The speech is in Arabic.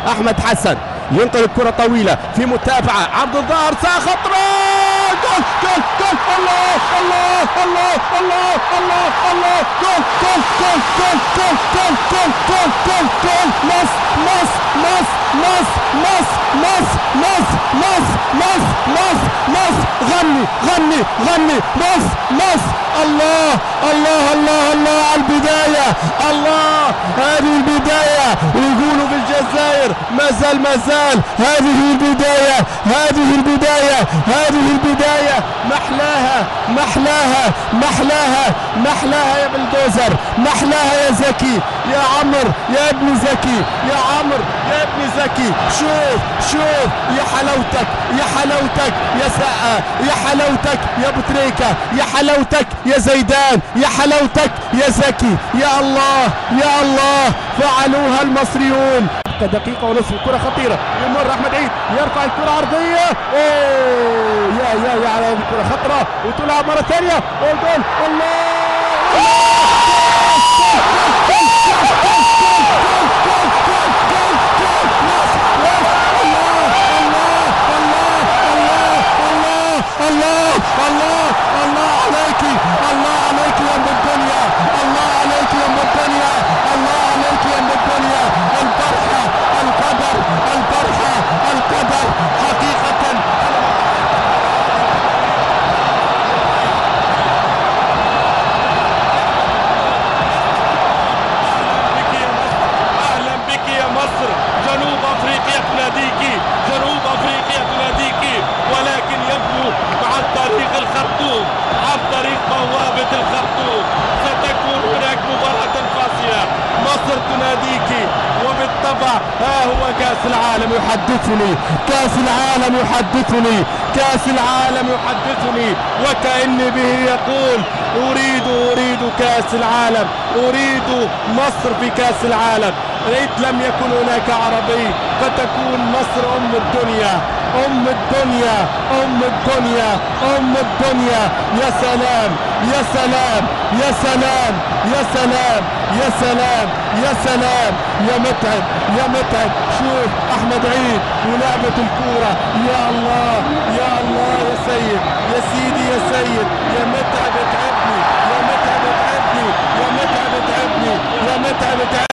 احمد حسن ينطلق كرة طويلة في متابعة عرض الظهر ساعة خطرة جول جول جول الله الله الله الله الله الله جول جول جول جول جول جول جول جول جول جول مص مص مص مص مص مص مص مص مص مص مص غني غني غني مص مص الله الله الله الله على البداية الله هذه البداية ويقولوا في الجزائر ما زال هذه البداية هذه البداية هذه البداية محلاها محلاها محلاها محلاها يا بلدوزر محلاها يا زكي يا عمر يا ابن زكي يا عمر يا ابن زكي شوف شوف يا حلاوتك يا حلاوتك يا سقا يا حلاوتك يا بطريكة يا حلاوتك يا زيدان يا حلاوتك يا زكي يا الله يا الله فعلوها المصريون. دقيقة ونصف الكرة خطيرة يمر أحمد عيد يرفع الكرة عرضية يا على هذه الكرة خطرة وتلعب مرة ثانية والجول الله جنوب افريقيا تناديكي جنوب افريقيا تناديكي ولكن يبدو عن طريق الخرطوم عن طريق بوابة الخرطوم ستكون هناك مباراة فاصلة. مصر تناديكي وبالطبع ها هو كأس العالم يحدثني كأس العالم يحدثني كأس العالم يحدثني وكأني به يقول أريد كأس العالم أريد مصر في كأس العالم. ريت لم يكن هناك عربي فتكون مصر أم الدنيا أم الدنيا أم الدنيا أم الدنيا. يا سلام يا سلام يا سلام يا سلام يا سلام يا سلام يا متعب يا متعب. شوف أحمد عيد ولعبة الكورة يا الله يا الله يا سيد يا سيدي يا سيد يا متعب اتعبني يا متعب اتعبني يا متعب اتعبني يا متعب اتعبني.